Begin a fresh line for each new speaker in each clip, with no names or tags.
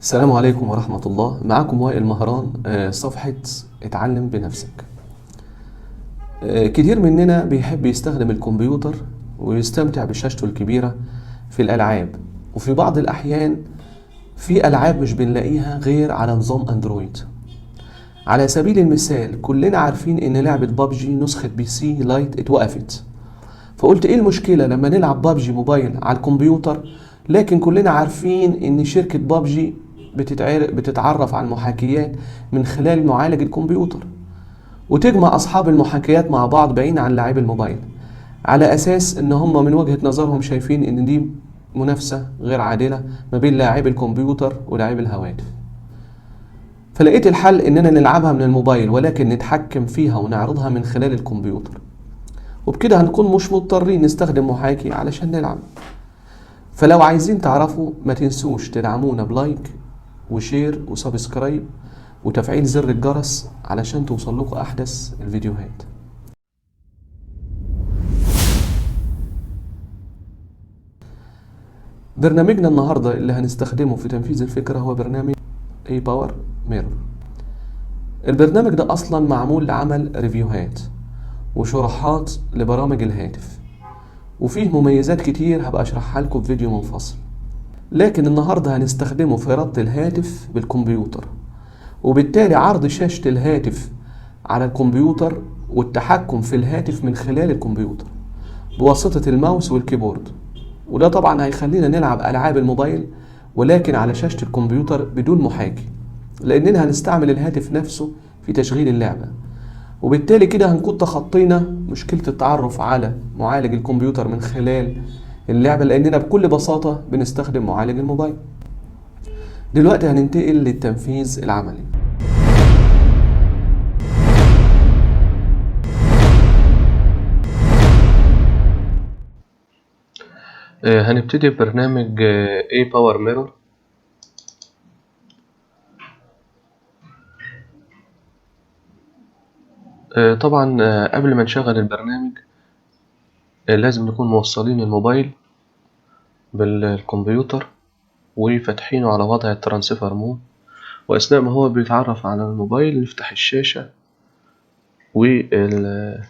السلام عليكم ورحمة الله. معكم وائل مهران، صفحة اتعلم بنفسك. كتير مننا بيحب يستخدم الكمبيوتر ويستمتع بشاشته الكبيرة في الألعاب، وفي بعض الأحيان في ألعاب مش بنلاقيها غير على نظام أندرويد. على سبيل المثال، كلنا عارفين إن لعبة بابجي نسخة بي سي لايت اتوقفت، فقلت ايه المشكلة لما نلعب بابجي موبايل على الكمبيوتر؟ لكن كلنا عارفين ان شركة بابجي بتتعرف على المحاكيات من خلال معالج الكمبيوتر، وتجمع اصحاب المحاكيات مع بعض بعيد عن لاعبي الموبايل، على اساس ان هم من وجهة نظرهم شايفين ان دي منافسة غير عادلة ما بين لاعبي الكمبيوتر ولاعبي الهواتف. فلقيت الحل اننا نلعبها من الموبايل، ولكن نتحكم فيها ونعرضها من خلال الكمبيوتر، وبكده هنكون مش مضطرين نستخدم محاكي علشان نلعب. فلو عايزين تعرفوا، ما تنسوش تدعمونا بلايك وشير وسبسكرايب وتفعيل زر الجرس علشان توصل لكم أحدث الفيديوهات. برنامجنا النهاردة اللي هنستخدمه في تنفيذ الفكرة هو برنامج اي باور ميرور. البرنامج ده أصلا معمول لعمل ريفيوهات وشروحات لبرامج الهاتف، وفيه مميزات كتير هبقى أشرحها لكم في فيديو منفصل، لكن النهاردة هنستخدمه في ربط الهاتف بالكمبيوتر، وبالتالي عرض شاشة الهاتف على الكمبيوتر والتحكم في الهاتف من خلال الكمبيوتر بواسطة الماوس والكيبورد. وده طبعا هيخلينا نلعب ألعاب الموبايل ولكن على شاشة الكمبيوتر بدون محاكي، لأننا هنستعمل الهاتف نفسه في تشغيل اللعبة. وبالتالي كده هنكون تخطينا مشكلة التعرف على معالج الكمبيوتر من خلال اللعبة، لأننا بكل بساطة بنستخدم معالج الموبايل. دلوقتي هننتقل للتنفيذ العملي. هنبتدي ببرنامج اي باور ميرور. طبعا قبل ما نشغل البرنامج لازم نكون موصلين الموبايل بالكمبيوتر وفاتحينه على وضع الترانسفر مود، وأثناء ما هو بيتعرف على الموبايل نفتح الشاشة ونفتح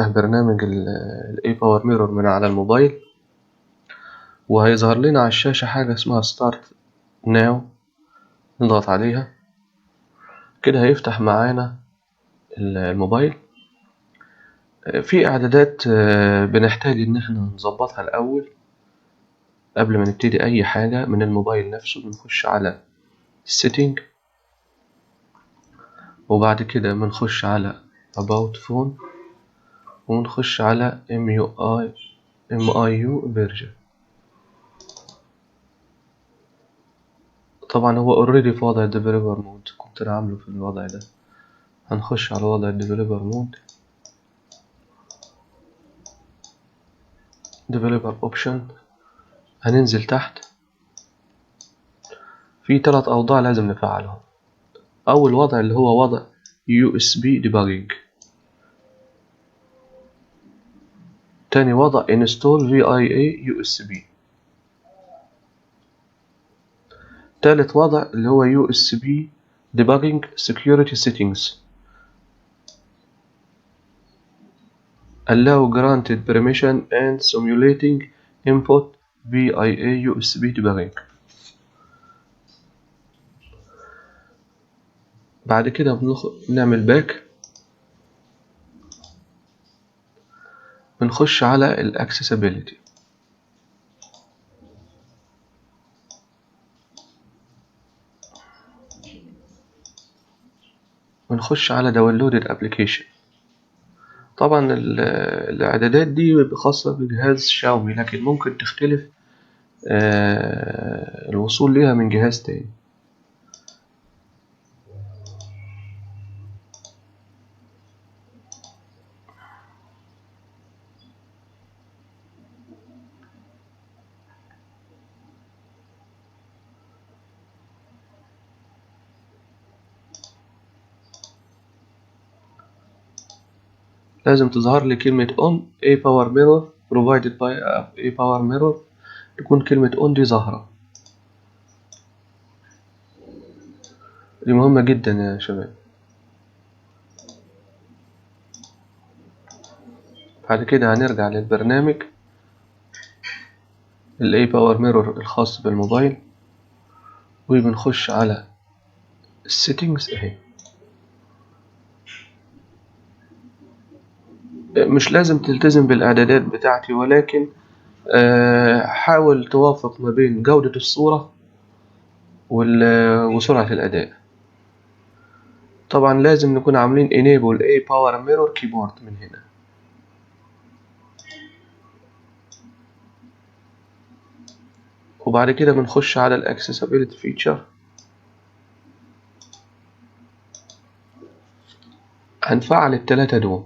برنامج الاي باور ميرور من على الموبايل، وهيظهر لنا على الشاشة حاجة اسمها ستارت ناو. نضغط عليها كده هيفتح معانا الموبايل. في اعدادات بنحتاج ان احنا نظبطها الاول قبل ما نبتدي اي حاجة من الموبايل نفسه. بنخش على setting، وبعد كده بنخش على about phone، ونخش على MIU version. طبعا هو already في وضع developer mode، كنت انا عامله في الوضع ده. هنخش على وضع developer mode، developer option. هننزل تحت في 3 أوضاع لازم نفعلهم. أول وضع اللي هو وضع USB debugging. تاني وضع install VIA USB. تالت وضع اللي هو USB debugging security settings. allow granted permission and simulating input VIA USB debugging. بعد كده بنعمل باك، بنخش على الاكسسبيليتي. بنخش على داونلود الابليكيشن. طبعا الاعدادات دي خاصة بجهاز شاومي، لكن ممكن تختلف الوصول ليها من جهاز تاني. لازم تظهر لي كلمة on a power mirror provided by a power mirror، تكون كلمة on دي ظاهرة. دي مهمة جدا يا شباب. بعد كده هنرجع للبرنامج ال A Power Mirror الخاص بالموبايل، وبنخش على السيتنجز اهي. مش لازم تلتزم بالإعدادات بتاعتي، ولكن حاول توافق ما بين جودة الصورة وسرعة الأداء. طبعا لازم نكون عاملين Enable A Power Mirror Keyboard من هنا. وبعد كده بنخش على ال Accessibility Feature، هنفعل التلاتة دول.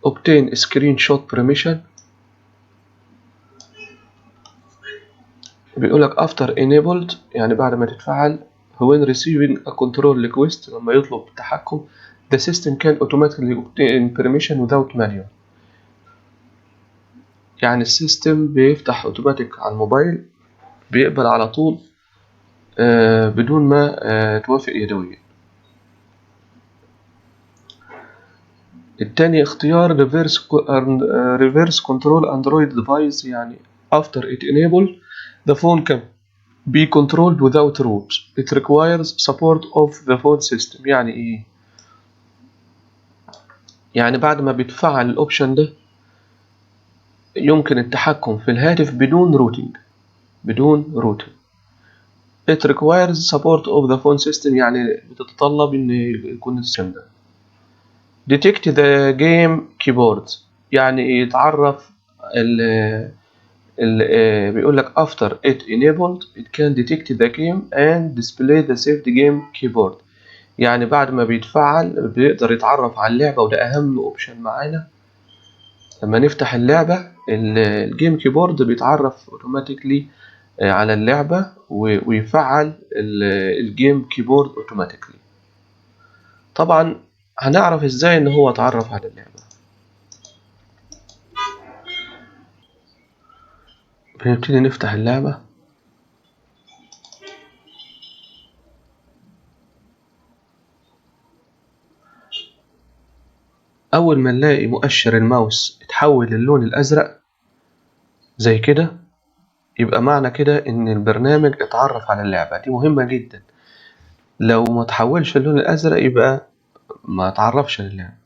Obtain Screenshot Permission، بيقولك After Enabled يعني بعد ما تتفعل. When receiving a control request لما يطلب التحكم، the system can automatically obtain permission without manual. يعني السيستم بيفتح اوتوماتيك على الموبايل، بيقبل على طول بدون ما توافق يدويا. التاني اختيار reverse control Android device، يعني after it enable the phone can be controlled without root. It requires support of the phone system. يعني ايه؟ يعني بعد ما بيتفعل الاوبشن ده يمكن التحكم في الهاتف بدون روتينج. It requires support of the phone system يعني بتتطلب ان يكون السيستم ده. Detect the game keyboard يعني يتعرف بيقول لك after it enabled it can detect the game and display the saved game keyboard. يعني بعد ما بيتفعل بيقدر يتعرف على اللعبة، وده أهم اوبشن معانا. لما نفتح اللعبة الجيم كيبورد بيتعرف اوتوماتيكلي على اللعبة ويفعل الجيم كيبورد اوتوماتيكلي. طبعا هنعرف ازاي ان هو اتعرف على اللعبة. بنبتدي نفتح اللعبة، اول ما نلاقي مؤشر الماوس اتحول للون الازرق زي كده، يبقى معنى كده ان البرنامج اتعرف على اللعبة. دي مهمة جدا. لو ما تحولش اللون الازرق يبقى ما تعرفش للعبة.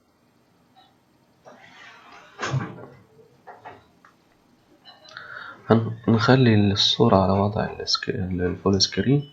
هنخلي الصورة على وضع الفول سكرين.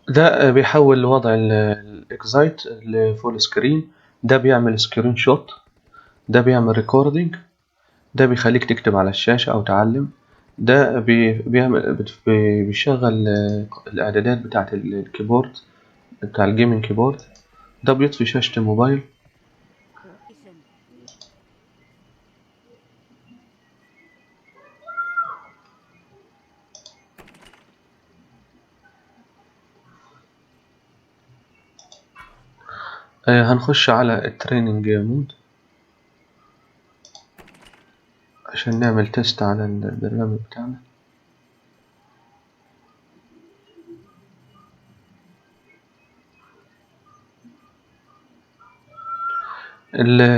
ده بيحول وضع الاكزايت لفول سكرين، ده بيعمل سكرين شوت، ده بيعمل ريكوردينج، ده بيخليك تكتب على الشاشة أو تعلم، ده بيشغل الإعدادات بتاعة الكيبورد بتاع الجيمنج كيبورد، ده بيطفي شاشة الموبايل. هنخش على التريننج مود. عشان نعمل تيست على البرنامج بتاعنا.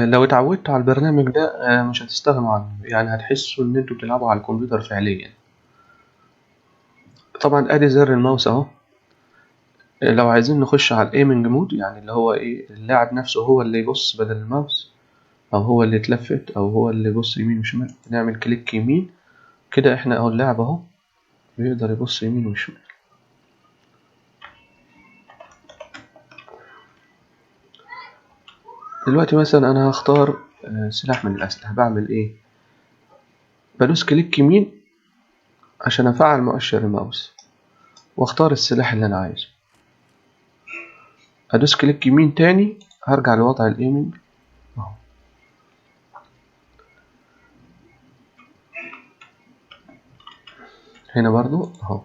لو اتعودتوا على البرنامج ده مش هتستغنوا عنه، يعني هتحسوا ان انتوا بتلعبوا على الكمبيوتر فعليا. طبعا ادي زر الماوس اهو. لو عايزين نخش على الايمنج مود، يعني اللي هو ايه، اللاعب نفسه هو اللي يبص بدل الماوس، او هو اللي يتلفت، او هو اللي يبص يمين وشمال، نعمل كليك يمين كده احنا اهو اللاعب اهو بيقدر يبص يمين وشمال. دلوقتي مثلا انا هختار سلاح من الاسلحه، بعمل ايه؟ بدوس كليك يمين عشان افعل مؤشر الماوس واختار السلاح اللي انا عايزه. ادوس كليك يمين تاني، هرجع لوضع الايمنج اهو. هنا برضو اهو.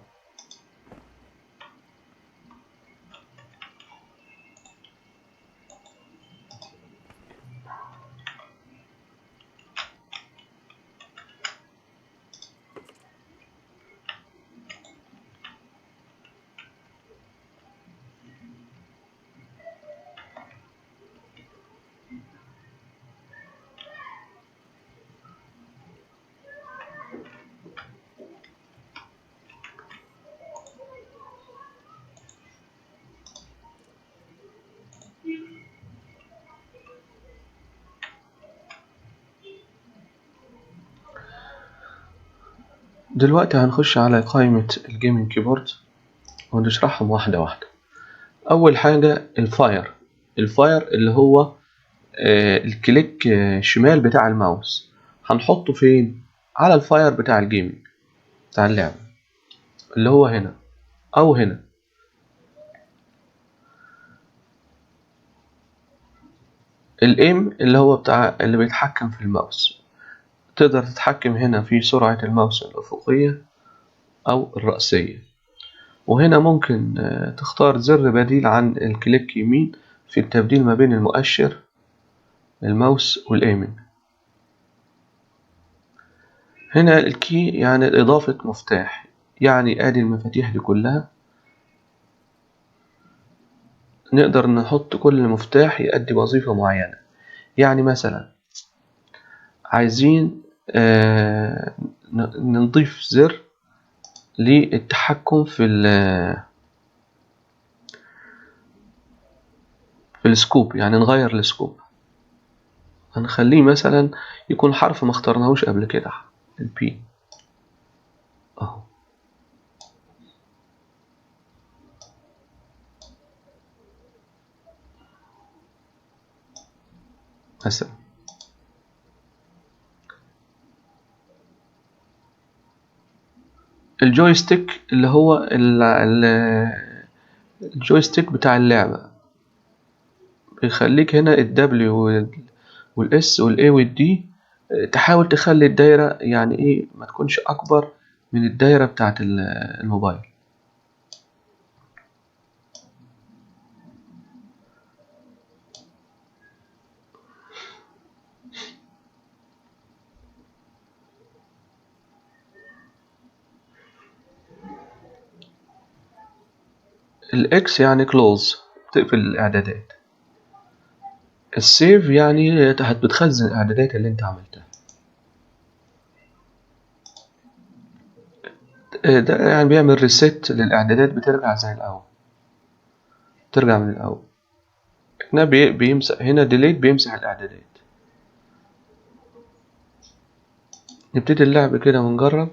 دلوقتي هنخش على قائمة الجيمنج كيبورد ونشرحهم واحدة واحدة. أول حاجة الفاير. الفاير اللي هو الكليك شمال بتاع الماوس، هنحطه فين؟ على الفاير بتاع الجيمنج بتاع اللعبة، اللي هو هنا أو هنا. الايم اللي هو بتاع اللي بيتحكم في الماوس، تقدر تتحكم هنا في سرعة الماوس الأفقية أو الرأسية. وهنا ممكن تختار زر بديل عن الكليك يمين في التبديل ما بين المؤشر الماوس والايمنج. هنا الكي يعني إضافة مفتاح، يعني ادي المفاتيح دي كلها، نقدر نحط كل مفتاح يؤدي وظيفة معينة. يعني مثلا عايزين نضيف زر للتحكم في السكوب، يعني نغير السكوب، هنخليه مثلا يكون حرف ما اخترناهوش قبل كده، البي اهو. مثلا الجويستيك اللي هو الجويستيك بتاع اللعبة، بيخليك هنا الدبليو والاس والاي والدي تحاول تخلي الدايرة يعني ايه ما تكونش اكبر من الدايرة بتاعت الموبايل. الاكس يعني كلوز، تقفل الاعدادات. السيف يعني بتخزن الاعدادات اللي انت عملتها. ده يعني بيعمل ريست للاعدادات، بترجع زي الاول، ترجع من الاول. هنا بيمسح، هنا ديليت بيمسح الاعدادات. نبتدي اللعب كده ونجرب.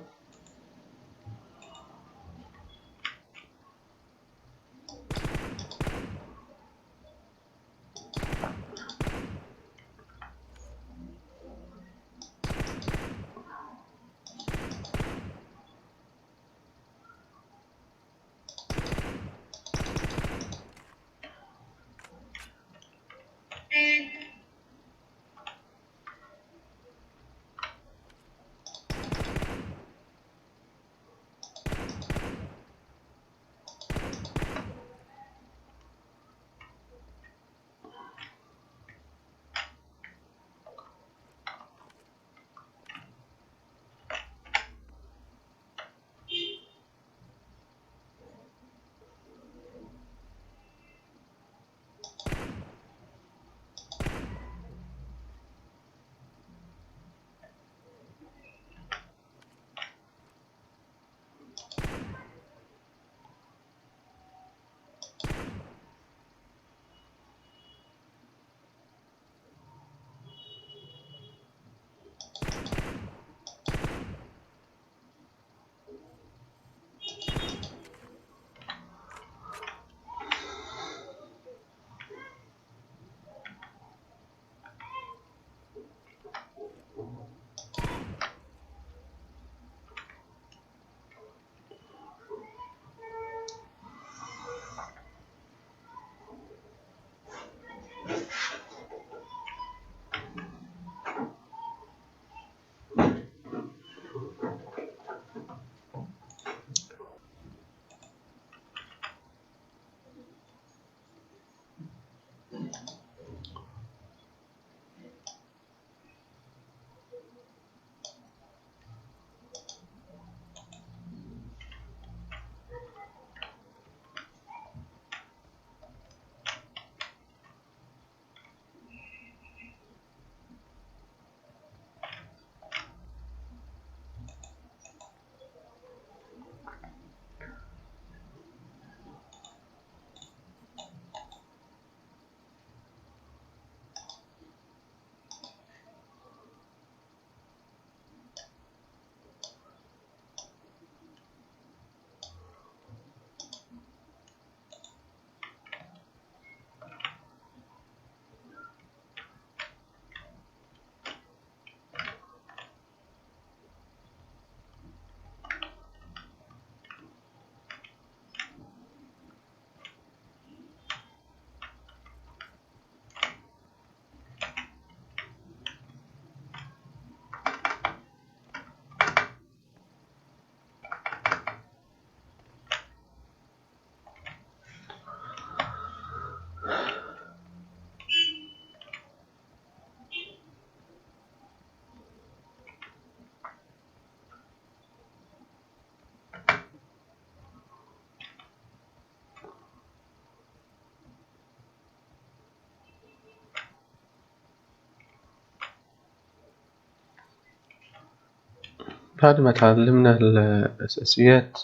بعد ما اتعلمنا الأساسيات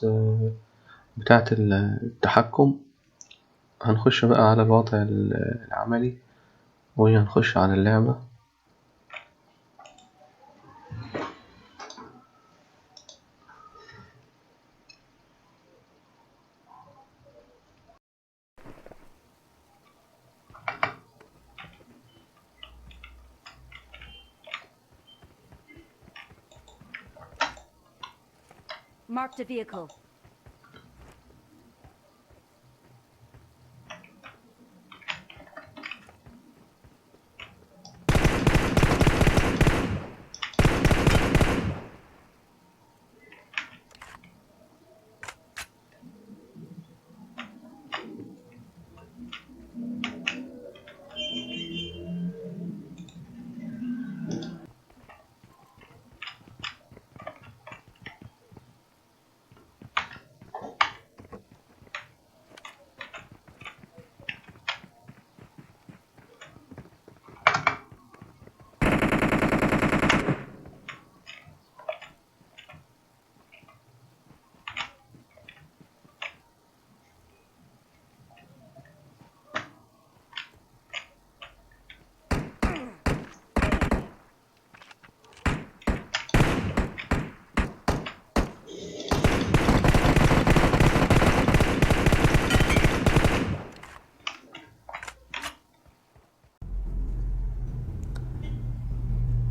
بتاعة التحكم، هنخش بقى على الوضع العملي، وهنخش على اللعبة.
Marked a vehicle.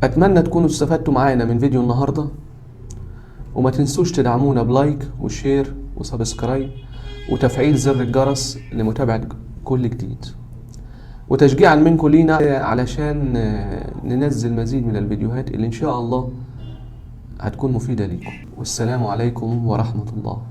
أتمنى تكونوا استفدتوا معانا من فيديو النهاردة، وما تنسوش تدعمونا بلايك وشير وسبسكرايب وتفعيل زر الجرس لمتابعة كل جديد، وتشجيعا منكم لينا علشان ننزل مزيد من الفيديوهات اللي إن شاء الله هتكون مفيدة لكم. والسلام عليكم ورحمة الله.